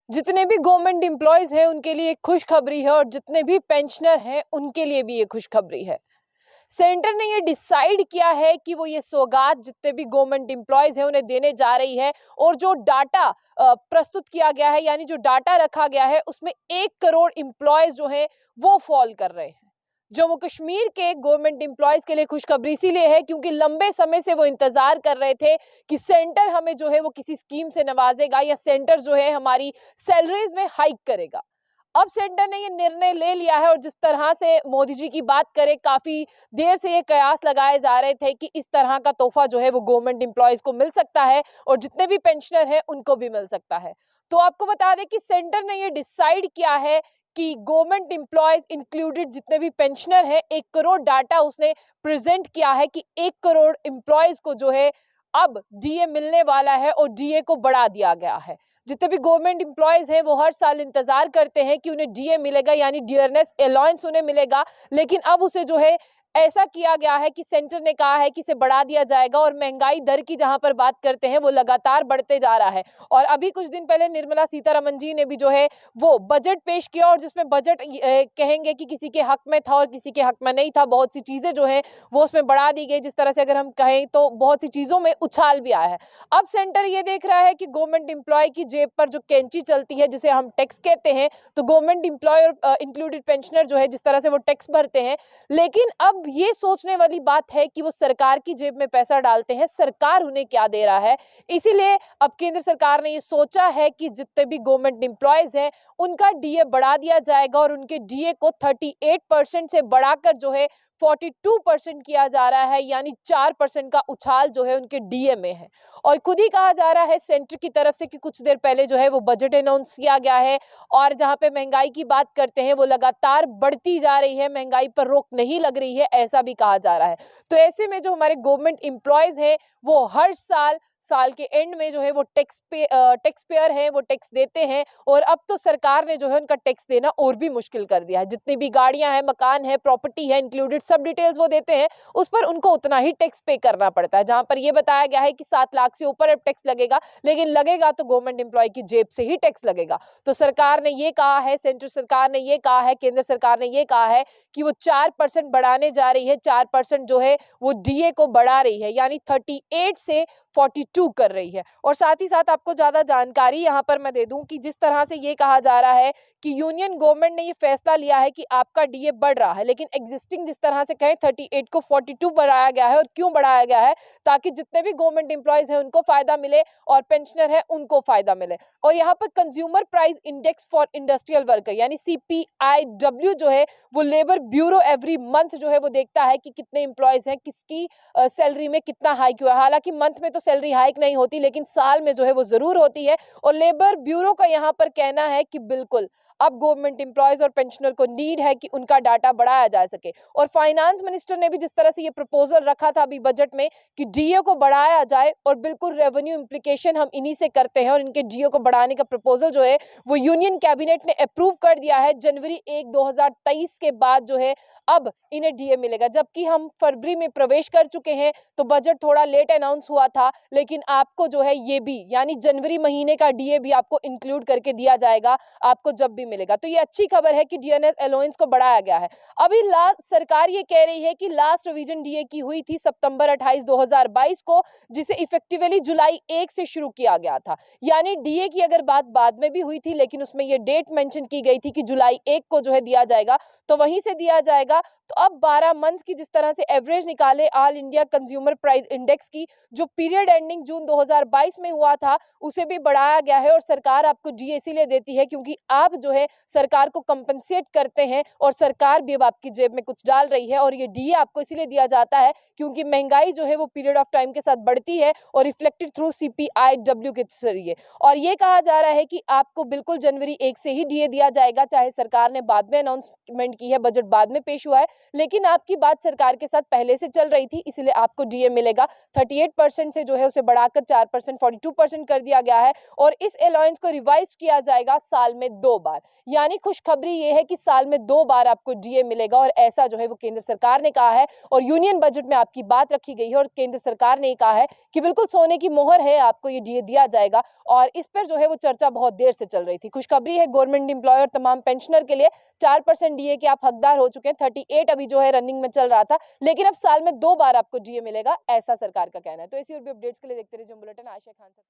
जितने भी government employees हैं उनके लिए एक खुशखबरी है और जितने भी पेंशनर हैं उनके लिए भी ये खुशखबरी है। सेंटर ने ये डिसाइड किया है कि वो ये सौगात जितने भी गवर्नमेंट एम्प्लॉयज हैं उन्हें देने जा रही है और जो डाटा प्रस्तुत किया गया है यानी जो डाटा रखा गया है उसमें 1 करोड़ एम्प्लॉयज जो हैं वो फॉल कर रहे हैं। जम्मू कश्मीर के गवर्नमेंट एम्प्लॉयज के लिए खुशखबरी इसीलिए है क्योंकि लंबे समय से वो इंतजार कर रहे थे कि सेंटर हमें जो है वो किसी स्कीम से नवाजेगा या सेंटर जो है हमारी सैलरीज में हाइक करेगा। अब सेंटर ने ये निर्णय ले लिया है और जिस तरह से मोदी जी की बात करें, काफी देर से ये कयास लगाए जा रहे थे कि इस तरह का तोहफा जो है वो गवर्नमेंट एम्प्लॉयज को मिल सकता है और जितने भी पेंशनर हैं उनको भी मिल सकता है। तो आपको बता दें कि सेंटर ने ये डिसाइड किया है कि गवर्नमेंट एम्प्लॉयज इंक्लूडेड जितने भी पेंशनर हैं 1 करोड़ डाटा उसने प्रेजेंट किया है कि 1 करोड़ एम्प्लॉयज को जो है अब डीए मिलने वाला है और डीए को बढ़ा दिया गया है। जितने भी गवर्नमेंट एम्प्लॉयज हैं वो हर साल इंतजार करते हैं कि उन्हें डीए मिलेगा यानी डियरनेस अलाउंस उन्हें मिलेगा, लेकिन अब उसे जो है ऐसा किया गया है कि सेंटर ने कहा है कि इसे बढ़ा दिया जाएगा और महंगाई दर की जहां पर बात करते हैं वो लगातार बढ़ते जा रहा है। और अभी कुछ दिन पहले निर्मला सीतारमण जी ने भी जो है वो बजट पेश किया और जिसमें बजट कहेंगे कि किसी के हक में था और किसी के हक में नहीं था। बहुत सी चीजें जो है वो उसमें बढ़ा दी गई, जिस तरह से अगर हम कहें तो बहुत सी चीजों में उछाल भी आया है। अब सेंटर ये देख रहा है कि गवर्नमेंट एम्प्लॉय की जेब पर जो कैंची चलती है जिसे हम टैक्स कहते हैं, तो गवर्नमेंट एम्प्लॉय और इंक्लूडेड पेंशनर जो है जिस तरह से वो टैक्स भरते हैं, लेकिन अब ये सोचने वाली बात है कि वो सरकार की जेब में पैसा डालते हैं, सरकार उन्हें क्या दे रहा है। इसीलिए अब केंद्र सरकार ने ये सोचा है कि जितने भी गवर्नमेंट एम्प्लॉयज हैं उनका डीए बढ़ा दिया जाएगा और उनके डीए को 38% से बढ़ाकर जो है 42% किया जा रहा है, यानी 4% का उछाल जो है उनके डीए में है। और खुद ही कहा जा रहा है सेंटर की तरफ से कि कुछ देर पहले जो है वो बजट अनाउंस किया गया है और जहां पे महंगाई की बात करते हैं वो लगातार बढ़ती जा रही है, महंगाई पर रोक नहीं लग रही है, ऐसा भी कहा जा रहा है। तो ऐसे में जो हमारे गवर्नमेंट एम्प्लॉयज हैं वो हर साल के एंड में जो है वो टैक्स पेयर है, वो टैक्स देते हैं और अब तो सरकार ने जो है उनका टैक्स देना और भी मुश्किल कर दिया है। जितनी भी गाड़ियां हैं, मकान है, प्रॉपर्टी है इंक्लूडेड, सब डिटेल्स वो देते हैं, उस पर उनको उतना ही टैक्स पे करना पड़ता है। जहां पर ये बताया गया है कि 7 लाख से ऊपर अब टैक्स लगेगा, लेकिन लगेगा तो गवर्नमेंट एम्प्लॉय की जेब से ही टैक्स लगेगा। तो सरकार ने ये कहा है, सेंट्रल सरकार ने ये कहा है, केंद्र सरकार ने ये कहा है कि वो 4% बढ़ाने जा रही है, 4% जो है वो डीए को बढ़ा रही है, यानी 38 से 42 कर रही है। और साथ ही साथ आपको ज्यादा जानकारी यहाँ पर मैं दे दूं कि जिस तरह से ये कहा जा रहा है कि यूनियन गवर्नमेंट ने ये फैसला लिया है कि आपका डीए बढ़ रहा है, लेकिन एग्जिस्टिंग जिस तरह से कहें 38 को 42 बढ़ाया गया है। और क्यों बढ़ाया गया है? ताकि जितने भी गवर्नमेंट एम्प्लॉयज हैं उनको फायदा मिले और पेंशनर है उनको फायदा मिले। और यहाँ पर consumer price index for industrial worker यानी CPIW जो है वो लेबर ब्यूरो एवरी मंथ जो है वो देखता है कि कितने एम्प्लॉयज हैं, किसकी सैलरी में कितना हाइक हुआ। हालांकि मंथ में तो सैलरी हाइक नहीं होती, लेकिन साल में जो है वो जरूर होती है। और लेबर ब्यूरो का यहाँ पर कहना है कि बिल्कुल अब गवर्नमेंट एम्प्लॉयज और पेंशनर को नीड है कि उनका डाटा बढ़ाया जा सके। और फाइनेंस मिनिस्टर ने भी जिस तरह से ये प्रपोजल रखा था अभी बजट में कि डीए को बढ़ाया जाए, और बिल्कुल रेवेन्यू इम्प्लीकेशन हम इन्हीं से करते हैं, और इनके डीए को बढ़ाने का प्रपोजल जो है वो यूनियन कैबिनेट ने अप्रूव कर दिया है। जनवरी 1 2023 के बाद जो है अब इन्हें डीए मिलेगा, जबकि हम फरवरी में प्रवेश कर चुके हैं तो बजट थोड़ा लेट अनाउंस हुआ था, लेकिन आपको जो है ये भी यानी जनवरी महीने का डीए भी आपको इंक्लूड करके दिया जाएगा आपको जब भी मिलेगा। तो ये अच्छी खबर है कि डीएनएस अलाउंस को बढ़ाया गया है। अभी लास्ट सरकार ये कह रही है कि लास्ट रिवीजन डीए की हुई थी सितंबर 28 2022 को, जिसे इफेक्टिवली जुलाई 1 से शुरू किया गया था। यानी डीए की अगर बात बाद में भी हुई थी, लेकिन उसमें ये डेट मेंशन की गई थी कि जुलाई 1 को जो है दिया जाएगा, तो वहीं से दिया जाएगा। तो अब 12 मंथ की जिस तरह से एवरेज निकाले all India consumer price index की, जो पीरियड एंडिंग जून 2022 में हुआ था, उसे भी बढ़ाया गया है। और सरकार आपको डीए इसीलिए देती है क्योंकि आप जो है सरकार को कंपनसेट करते हैं और सरकार भी अब आपकी जेब में कुछ डाल रही है। और ये डीए आपको इसीलिए दिया जाता है क्योंकि महंगाई जो है वो पीरियड ऑफ टाइम के साथ बढ़ती है और रिफ्लेक्टेड थ्रू CPIW के जरिए। और ये कहा जा रहा है कि आपको बिल्कुल जनवरी 1 से ही डीए दिया जाएगा, चाहे सरकार ने बाद में अनाउंसमेंट की है, बजट बाद में पेश हुआ है, लेकिन आपकी बात सरकार के साथ पहले से चल रही थी, इसलिए आपको डीए मिलेगा। 38% से जो है उसे बढ़ा बढ़ाकर 4% 42% कर दिया गया है और इस अलाउंस को रिवाइज किया जाएगा साल में 2 बार। यानी खुशखबरी ये है कि साल में 2 बार आपको डीए मिलेगा और ऐसा जो है वो केंद्र सरकार ने कहा है और यूनियन बजट में आपकी बात रखी गई है और केंद्र सरकार ने कहा है कि बिल्कुल सोने की मोहर है, आपको ये डीए दिया जाएगा और इस पर जो है वो चर्चा बहुत देर से चल रही थी। खुशखबरी है गवर्नमेंट एम्प्लॉय और तमाम पेंशनर के लिए, 4% डीए के आप हकदार हो चुके हैं। 38 अभी जो है रनिंग में चल रहा था, लेकिन अब साल में 2 बार आपको डीए मिलेगा, ऐसा सरकार का कहना है। तो इसी और भी अपडेट्स के लिए देखते रहिए जंग बुलेटिन। आशा खान।